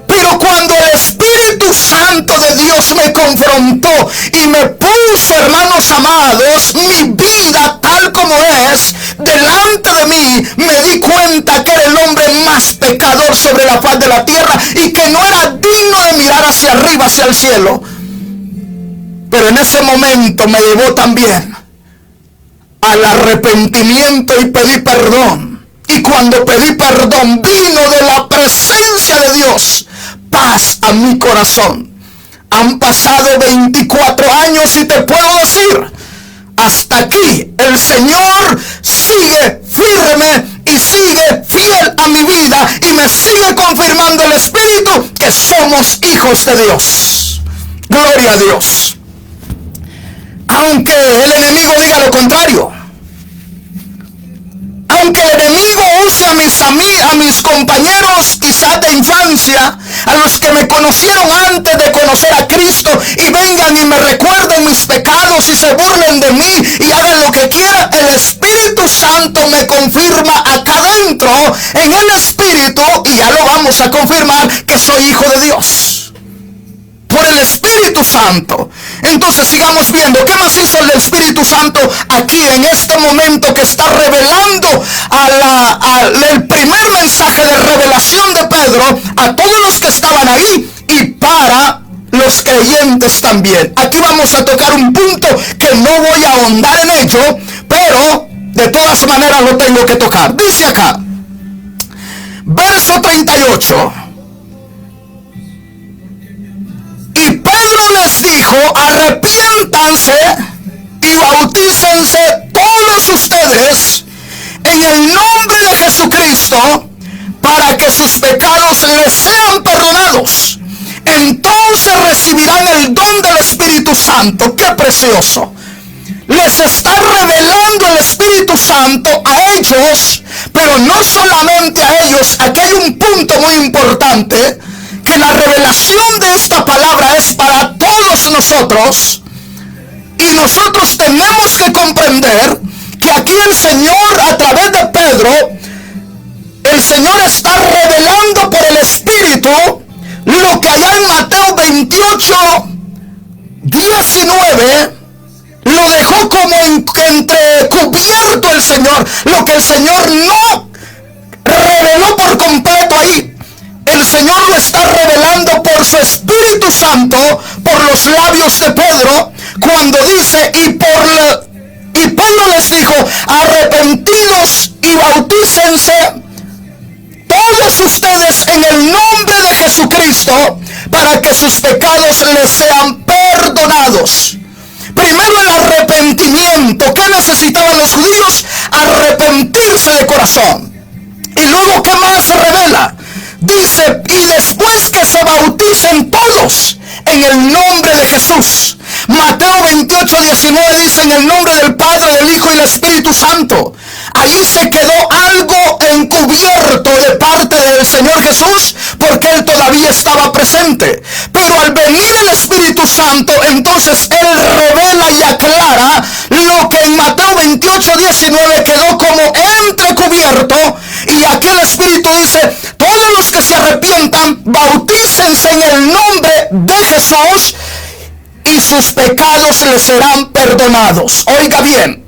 Pero cuando el Espíritu Santo de Dios me confrontó y me puso, hermanos amados, mi vida tal como es delante de mí, me di cuenta que era el hombre más pecador sobre la faz de la tierra y que no era digno de mirar hacia arriba, hacia el cielo. Pero en ese momento me llevó también al arrepentimiento y pedí perdón. Y cuando pedí perdón, vino de la presencia de Dios paz a mi corazón. Han pasado 24 años y te puedo decir, hasta aquí el Señor sigue firme y sigue fiel a mi vida y me sigue confirmando el Espíritu que somos hijos de Dios. Gloria a Dios. Aunque el enemigo diga lo contrario, aunque el enemigo use a mis compañeros quizás de infancia, a los que me conocieron antes de conocer a Cristo, y vengan y me recuerden mis pecados y se burlen de mí y hagan lo que quieran, el Espíritu Santo me confirma acá adentro en el Espíritu, y ya lo vamos a confirmar, que soy hijo de Dios por el Espíritu Santo. Entonces sigamos viendo qué más hizo el Espíritu Santo aquí en este momento que está revelando el primer mensaje de revelación de Pedro a todos los que estaban ahí y para los creyentes también. Aquí vamos a tocar un punto que no voy a ahondar en ello, pero de todas maneras lo tengo que tocar. Dice acá, verso 38. Y Pedro les dijo, arrepiéntanse y bautícense todos ustedes en el nombre de Jesucristo para que sus pecados les sean perdonados. Entonces recibirán el don del Espíritu Santo. ¡Qué precioso! Les está revelando el Espíritu Santo a ellos, pero no solamente a ellos. Aquí hay un punto muy importante, que la revelación de esta palabra es para todos nosotros, y nosotros tenemos que comprender que aquí el Señor, a través de Pedro, el Señor está revelando por el Espíritu lo que allá en Mateo 28, 19, lo dejó como entrecubierto el Señor, lo que el Señor no reveló por completo ahí. El Señor lo está revelando por su Espíritu Santo, por los labios de Pedro, cuando dice, y Pedro les dijo, arrepentidos y bautícense todos ustedes en el nombre de Jesucristo, para que sus pecados les sean perdonados. Primero el arrepentimiento. ¿Qué necesitaban los judíos? Arrepentirse de corazón. Y luego, ¿qué más se revela? Dice, y después que se bauticen todos en el nombre de Jesús. Mateo 28, 19 dice, en el nombre del Padre, del Hijo y del Espíritu Santo. Ahí se quedó algo encubierto de parte del Señor Jesús, porque Él todavía estaba presente. Pero al venir el Espíritu Santo, entonces Él revela y aclara lo que en Mateo 28, 19 quedó como entrecubierto. Y aquí el Espíritu dice, todos los que se arrepientan, bautícense en el nombre de Jesús y sus pecados les serán perdonados. Oiga bien.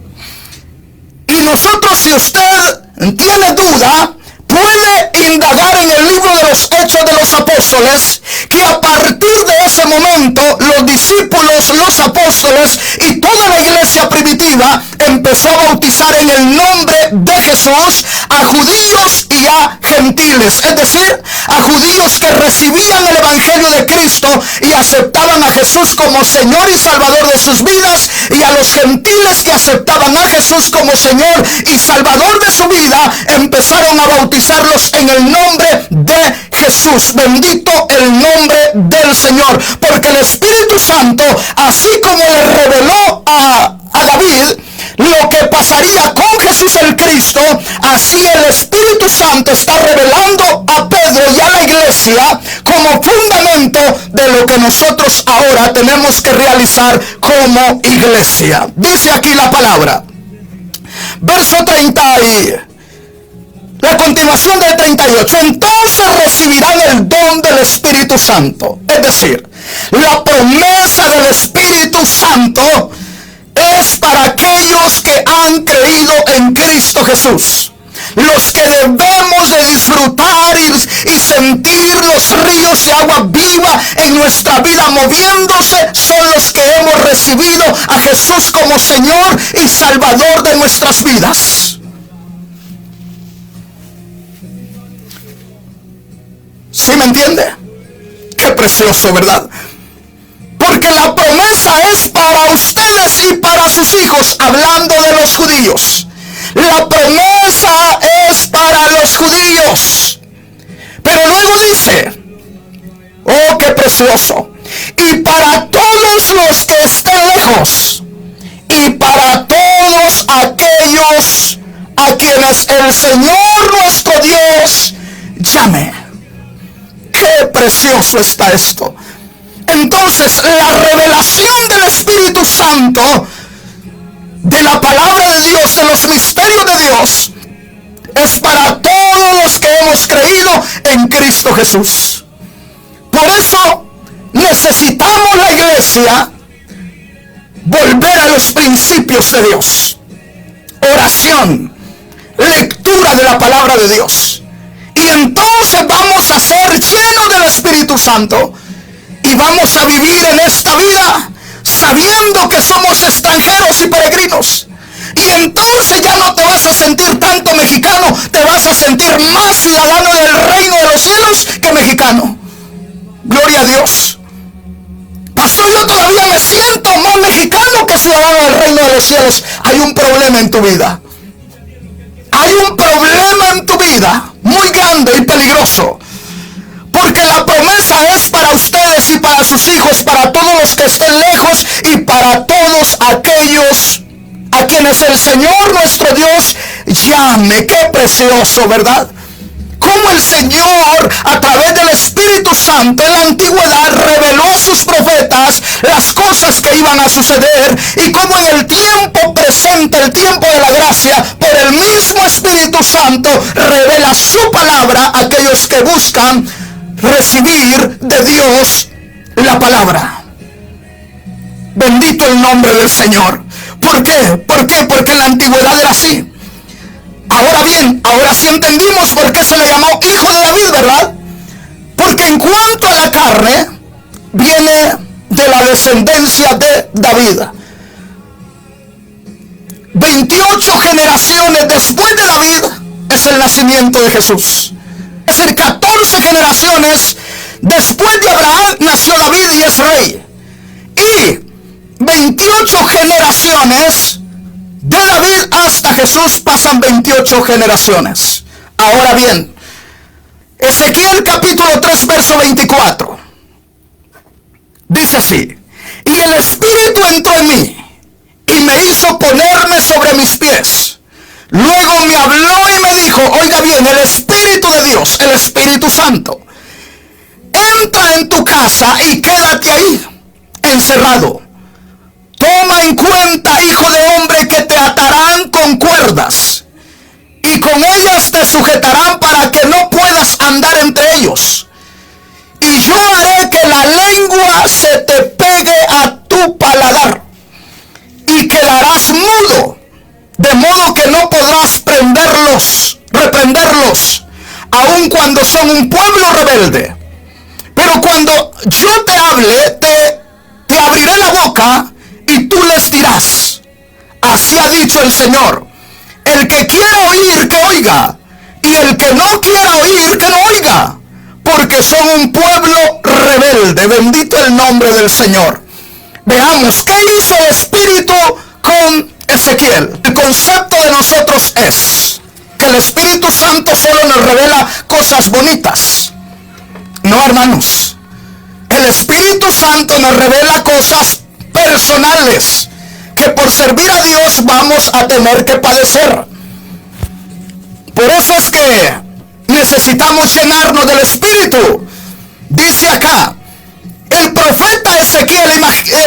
Y nosotros, si usted tiene duda, puede indagar en el libro de los Hechos de los Apóstoles, que a partir de ese momento los discípulos, los apóstoles y toda la iglesia primitiva empezó a bautizar en el nombre de Jesús a judíos y a gentiles, es decir, a judíos que recibían el evangelio de Cristo y aceptaban a Jesús como Señor y Salvador de sus vidas, y a los gentiles que aceptaban a Jesús como Señor y Salvador de su vida, empezaron a bautizarlos en el nombre de Jesús. Bendito el nombre del Señor, porque el Espíritu Santo, así como le reveló a David lo que pasaría con Jesús el Cristo, así el Espíritu Santo está revelando a Pedro y a la iglesia como fundamento de lo que nosotros ahora tenemos que realizar como iglesia. Dice aquí la palabra, verso 39, La continuación del 38. Entonces recibirán el don del Espíritu Santo. Es decir, la promesa del Espíritu Santo es para aquellos que han creído en Cristo Jesús. Los que debemos de disfrutar y sentir los ríos de agua viva en nuestra vida moviéndose son los que hemos recibido a Jesús como Señor y Salvador de nuestras vidas. ¿Sí me entiende? Qué precioso, ¿verdad? Porque la promesa es para ustedes y para sus hijos, hablando de los judíos. La promesa es para los judíos. Pero luego dice, oh, qué precioso, y para todos los que estén lejos, y para todos aquellos a quienes el Señor nuestro Dios llame. Qué precioso está esto. Entonces, la revelación del Espíritu Santo, de la palabra de Dios, de los misterios de Dios, es para todos los que hemos creído en Cristo Jesús. Por eso necesitamos, la iglesia, volver a los principios de Dios. Oración, lectura de la palabra de Dios. Y entonces vamos a ser llenos del Espíritu Santo y vamos a vivir en esta vida sabiendo que somos extranjeros y peregrinos. Y entonces ya no te vas a sentir tanto mexicano, te vas a sentir más ciudadano del reino de los cielos que mexicano. Gloria a Dios. Pastor, yo todavía me siento más mexicano que ciudadano del reino de los cielos. Hay un problema en tu vida. Hay un problema en tu vida muy grande y peligroso. Porque la promesa es para ustedes y para sus hijos, para todos los que estén lejos y para todos aquellos a quienes el Señor nuestro Dios llame. Qué precioso, ¿verdad? Cómo el Señor, a través del Espíritu Santo en la antigüedad, reveló a sus profetas las cosas que iban a suceder, y cómo en el tiempo presente, el tiempo de la gracia, por el mismo Espíritu Santo revela su palabra a aquellos que buscan recibir de Dios la palabra. Bendito el nombre del Señor. ¿Por qué? ¿Por qué? Porque en la antigüedad era así. Ahora bien, ahora sí entendimos por qué se le llamó hijo de David, ¿verdad? Porque en cuanto a la carne, viene de la descendencia de David. 28 generaciones después de David es el nacimiento de Jesús. Es decir, 14 generaciones después de Abraham nació David y es rey. Y 28 generaciones de David hasta Jesús pasan 28 generaciones. Ahora bien, Ezequiel capítulo 3 verso 24 dice así: y el Espíritu entró en mí y me hizo ponerme sobre mis pies. Luego me habló y me dijo, oiga bien, el Espíritu de Dios, el Espíritu Santo, entra en tu casa y quédate ahí, encerrado. Toma en cuenta, hijo de hombre, que te atarán con cuerdas y con ellas te sujetarán para que no puedas andar entre ellos. Y yo haré que la lengua se te pegue a tu paladar y quedarás mudo, de modo que no podrás reprenderlos, aun cuando son un pueblo rebelde. Pero cuando yo te hable, te abriré la boca y tú les dirás, así ha dicho el Señor. El que quiera oír, que oiga, y el que no quiera oír, que no oiga, porque son un pueblo rebelde. Bendito el nombre del Señor. Veamos, ¿qué hizo el Espíritu con Ezequiel? El concepto de nosotros es que el Espíritu Santo solo nos revela cosas bonitas. No, hermanos. El Espíritu Santo nos revela cosas personales que por servir a Dios vamos a tener que padecer. Por eso es que necesitamos llenarnos del Espíritu. Dice acá, el profeta Ezequiel,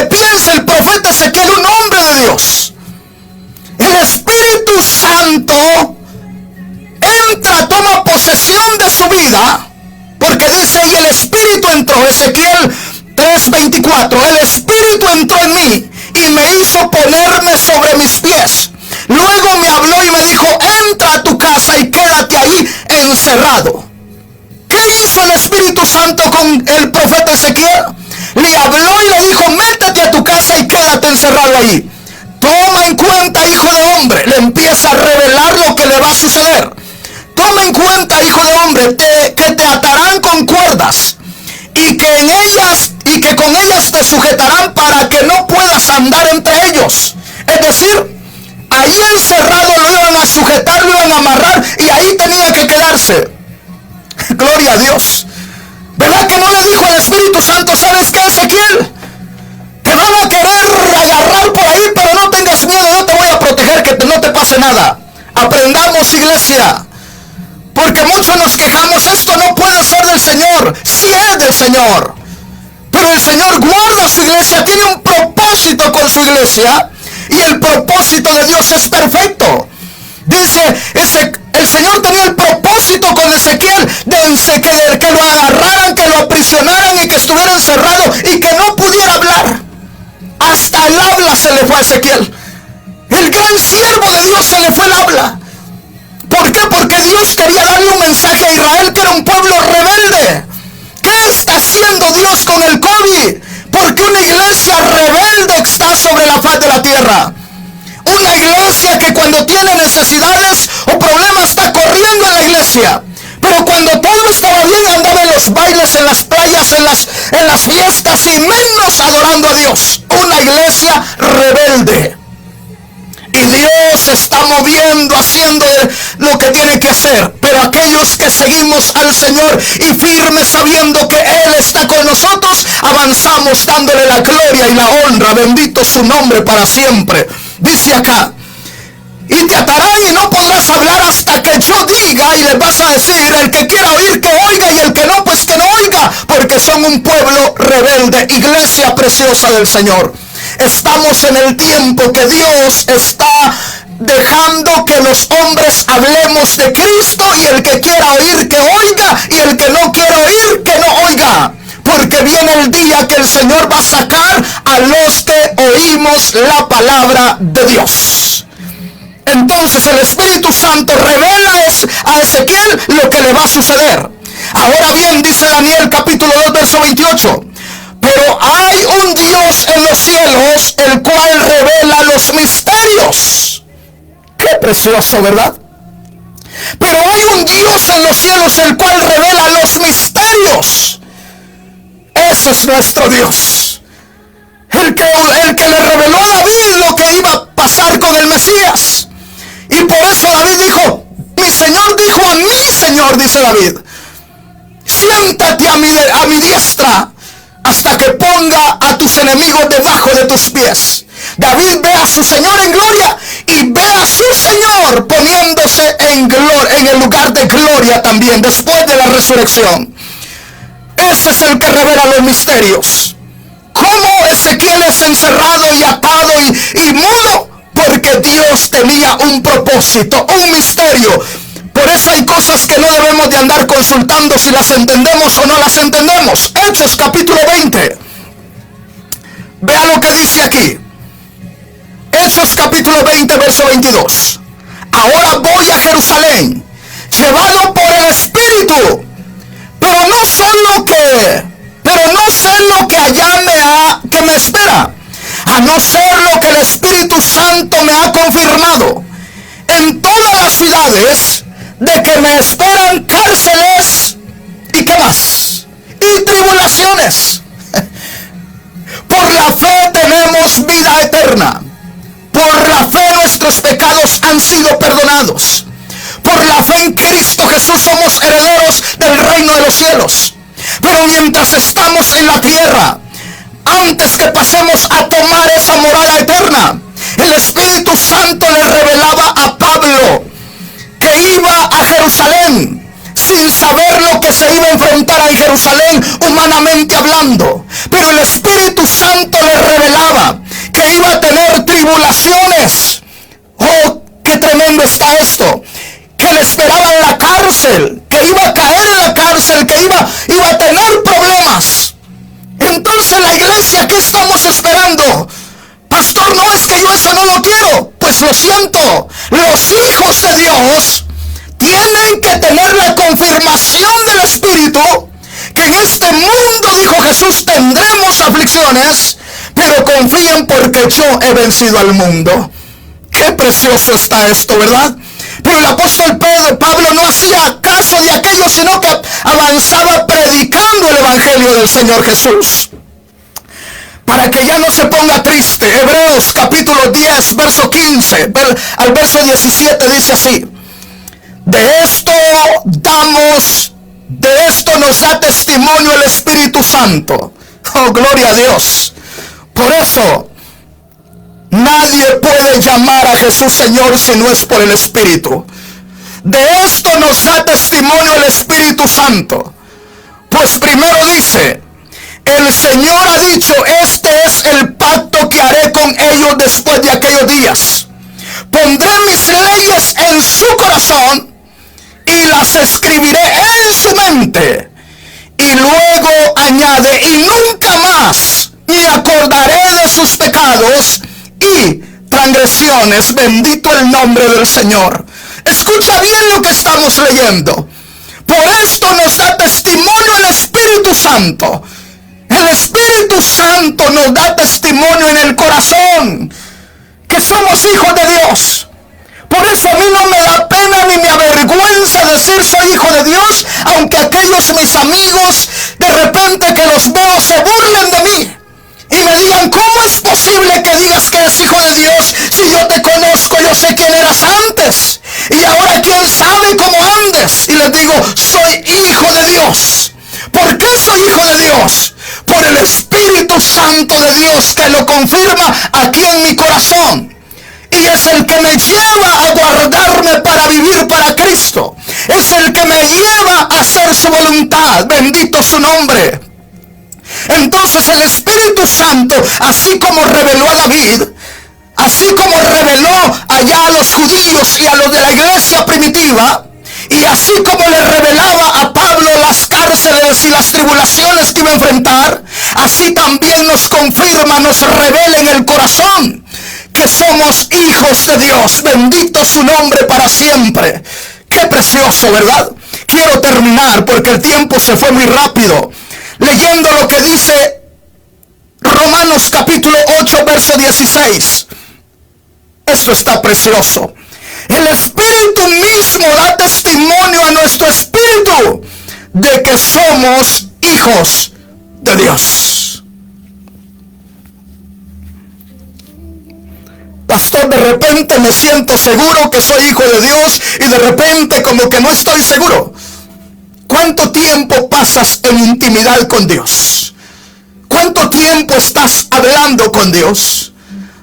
piensa el profeta Ezequiel, un hombre de Dios. El Espíritu Santo entra cuenta, porque dice, y el Espíritu entró, Ezequiel 3:24, el Espíritu entró en mí y me hizo ponerme sobre mis pies. Luego me habló y me dijo, entra a tu casa y quédate ahí encerrado. ¿Qué hizo el Espíritu Santo con el profeta Ezequiel? Le habló y le dijo, métete a tu casa y quédate encerrado ahí. Toma en cuenta, hijo de hombre. Le empieza a revelar lo que le va a suceder. Toma en cuenta, hijo de hombre, que te atarán con cuerdas y que con ellas te sujetarán para que no puedas andar entre ellos. Es decir, allí encerrado lo iban a sujetar, lo iban a amarrar y ahí tenía que quedarse. Gloria a Dios. ¿Verdad que no le dijo al Espíritu Santo, sabes qué, Ezequiel? Te van a querer agarrar por ahí, pero no tengas miedo, yo te voy a proteger, que no te pase nada. Aprendamos, iglesia, porque muchos nos quejamos, esto no puede ser del Señor. Sí es del Señor, pero el Señor guarda su iglesia, tiene un propósito con su iglesia, y el propósito de Dios es perfecto. Dice, el Señor tenía el propósito con Ezequiel de que lo agarraran, que lo aprisionaran y que estuviera encerrado y que no pudiera hablar. Hasta el habla se le fue a Ezequiel. El gran siervo de Dios se le fue el habla. ¿Por qué? Porque Dios quería darle un mensaje a Israel, que era un pueblo rebelde. ¿Qué está haciendo Dios con el COVID? Porque una iglesia rebelde está sobre la faz de la tierra. Una iglesia que cuando tiene necesidades o problemas está corriendo en la iglesia. Pero cuando todo estaba bien andaba en los bailes, en las playas, en las fiestas y menos adorando a Dios. Una iglesia rebelde. Y Dios se está moviendo, haciendo lo que tiene que hacer. Pero aquellos que seguimos al Señor y firmes sabiendo que Él está con nosotros, avanzamos dándole la gloria y la honra. Bendito su nombre para siempre. Dice acá, y te atarán y no podrás hablar hasta que yo diga, y les vas a decir, el que quiera oír que oiga y el que no, pues que no oiga, porque son un pueblo rebelde. Iglesia preciosa del Señor, estamos en el tiempo que Dios está dejando que los hombres hablemos de Cristo, y el que quiera oír que oiga y el que no quiera oír que no oiga. Porque viene el día que el Señor va a sacar a los que oímos la palabra de Dios. Entonces el Espíritu Santo revela a Ezequiel lo que le va a suceder. Ahora bien, dice Daniel capítulo 2 verso 28. Pero hay un Dios en los cielos, el cual revela los misterios. Qué precioso, ¿verdad? Pero hay un Dios en los cielos, el cual revela los misterios. Ese es nuestro Dios. El que le reveló a David lo que iba a pasar con el Mesías. Y por eso David dijo, mi Señor dijo a mi Señor, dice David, siéntate a mi diestra hasta que ponga a tus enemigos debajo de tus pies. David ve a su Señor en gloria y ve a su Señor poniéndose en el lugar de gloria también después de la resurrección. Ese es el que revela los misterios. ¿Cómo Ezequiel es encerrado y atado y mudo? Porque Dios tenía un propósito, un misterio. Por eso hay cosas que no debemos de andar consultando si las entendemos o no las entendemos. Hechos capítulo 20. Vea lo que dice aquí. Hechos capítulo 20 verso 22. Ahora voy a Jerusalén, llevado por el Espíritu, pero no sé lo que allá que me espera, a no ser lo que el Espíritu Santo me ha confirmado en todas las ciudades, de que me esperan cárceles y qué más, y tribulaciones. Por la fe tenemos vida eterna. Por la fe nuestros pecados han sido perdonados. Por la fe en Cristo Jesús somos herederos del reino de los cielos. Pero mientras estamos en la tierra, antes que pasemos a tomar esa morada eterna, el Espíritu Santo le revelaba a Pablo que iba a Jerusalén sin saber lo que se iba a enfrentar en Jerusalén humanamente hablando. Pero el Espíritu Santo le revelaba que iba a tener tribulaciones. Oh, qué tremendo está esto. Que le esperaba en la cárcel, que que iba a caer en la cárcel, que iba a tener problemas. Entonces la iglesia, ¿qué estamos esperando? Pastor, no, es que yo eso no lo quiero. Pues lo siento, los hijos de Dios tienen que tener la confirmación del Espíritu, que en este mundo, dijo Jesús, tendremos aflicciones, pero confíen porque yo he vencido al mundo. Qué precioso está esto, ¿verdad? Pero el apóstol Pablo no hacía caso de aquello, sino que avanzaba predicando el evangelio del Señor Jesús. Para que ya no se ponga triste, Hebreos capítulo 10, verso 15 al verso 17 dice así: de esto nos da testimonio el Espíritu Santo. Oh, gloria a Dios. Por eso nadie puede llamar a Jesús Señor si no es por el Espíritu. De esto nos da testimonio el Espíritu Santo. Pues primero dice: el Señor ha dicho, este es el pacto que haré con ellos después de aquellos días. Pondré mis leyes en su corazón y las escribiré en su mente. Y luego añade: y nunca más me acordaré de sus pecados y transgresiones. Bendito el nombre del Señor. Escucha bien lo que estamos leyendo. Por esto nos da testimonio el Espíritu Santo. El Espíritu Santo nos da testimonio en el corazón que somos hijos de Dios. Por eso a mí no me da pena ni me avergüenza decir soy hijo de Dios, aunque aquellos mis amigos de repente que los veo se burlen de mí y me digan: ¿cómo es posible que digas que eres hijo de Dios si yo te conozco, yo sé quién eras antes y ahora quién sabe cómo andes? Y les digo: soy hijo de Dios. ¿Por qué soy hijo de Dios? Por el Espíritu Santo de Dios que lo confirma aquí en mi corazón. Y es el que me lleva a guardarme para vivir para Cristo. Es el que me lleva a hacer su voluntad. Bendito su nombre. Entonces el Espíritu Santo, así como reveló a David, así como reveló allá a los judíos y a los de la iglesia primitiva, y así como le revelaba a Pablo las cárceles y las tribulaciones que iba a enfrentar, así también nos confirma, nos revela en el corazón que somos hijos de Dios. Bendito su nombre para siempre. Qué precioso, ¿verdad? Quiero terminar porque el tiempo se fue muy rápido, leyendo lo que dice Romanos capítulo 8, verso 16. Esto está precioso. El Espíritu mismo da testimonio a nuestro espíritu de que somos hijos de Dios. Pastor, de repente me siento seguro que soy hijo de Dios y de repente como que no estoy seguro. ¿Cuánto tiempo pasas en intimidad con Dios? ¿Cuánto tiempo estás hablando con Dios?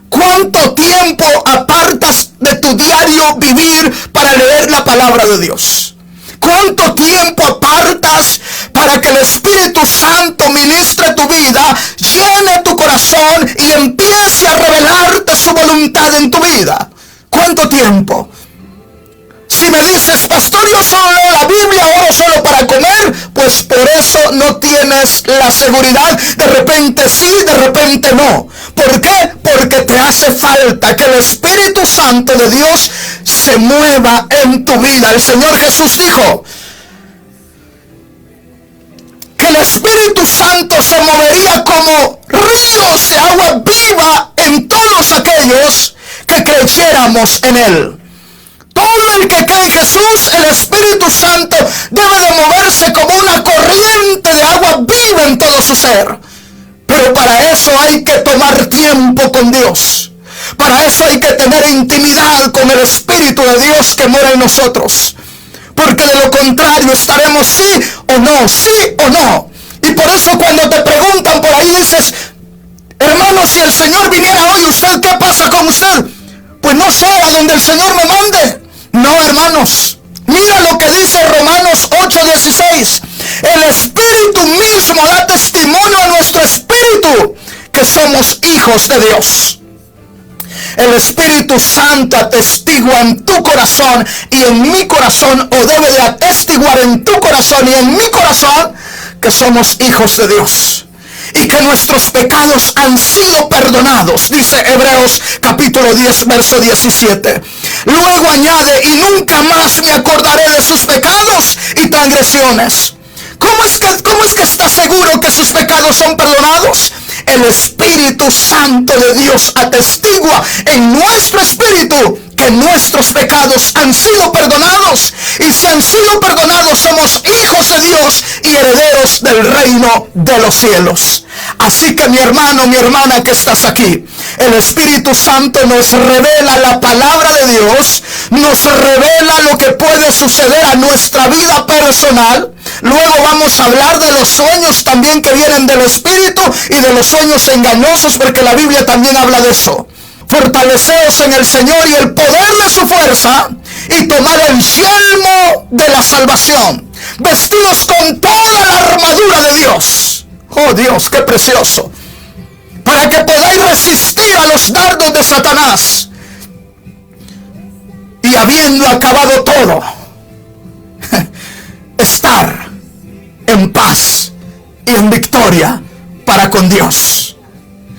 ¿Cuánto tiempo apartas de tu diario vivir para leer la palabra de Dios? ¿Cuánto tiempo apartas para que el Espíritu Santo ministre tu vida, llene tu corazón y empiece a revelarte su voluntad en tu vida? ¿Cuánto tiempo? Si me dices: pastor, yo solo leo la Biblia, oro solo para comer, pues por eso no tienes la seguridad. De repente sí, de repente no. ¿Por qué? Porque te hace falta que el Espíritu Santo de Dios se mueva en tu vida. El Señor Jesús dijo que el Espíritu Santo se movería como ríos de agua viva en todos aquellos que creyéramos en Él. Todo el que cree en Jesús, el Espíritu Santo debe de moverse como una corriente de agua viva en todo su ser. Pero para eso hay que tomar tiempo con Dios. Para eso hay que tener intimidad con el Espíritu de Dios que mora en nosotros. Porque de lo contrario estaremos sí o no, sí o no. Y por eso cuando te preguntan por ahí dices: hermano, si el Señor viniera hoy, ¿usted qué pasa con usted? Pues no sé, a donde el Señor me mande. No, hermanos, mira lo que dice Romanos 8:16. El Espíritu mismo da testimonio a nuestro espíritu que somos hijos de Dios. El Espíritu Santo atestigua en tu corazón y en mi corazón, o debe de atestiguar en tu corazón y en mi corazón, que somos hijos de Dios y que nuestros pecados han sido perdonados. Dice Hebreos capítulo 10 verso 17. Luego añade: y nunca más me acordaré de sus pecados y transgresiones. ¿Cómo es que está seguro que sus pecados son perdonados? El Espíritu Santo de Dios atestigua en nuestro espíritu que nuestros pecados han sido perdonados, y si han sido perdonados somos hijos de Dios y herederos del reino de los cielos. Así que mi hermano, mi hermana que estás aquí, el Espíritu Santo nos revela la palabra de Dios, nos revela lo que puede suceder a nuestra vida personal. Luego vamos a hablar de los sueños también que vienen del Espíritu y de los sueños engañosos, porque la Biblia también habla de eso. Fortaleceos en el Señor y el poder de su fuerza, y tomad el yelmo de la salvación, vestidos con toda la armadura de Dios. Oh Dios, qué precioso. Para que podáis resistir a los dardos de Satanás, y habiendo acabado todo, estar en paz y en victoria para con Dios.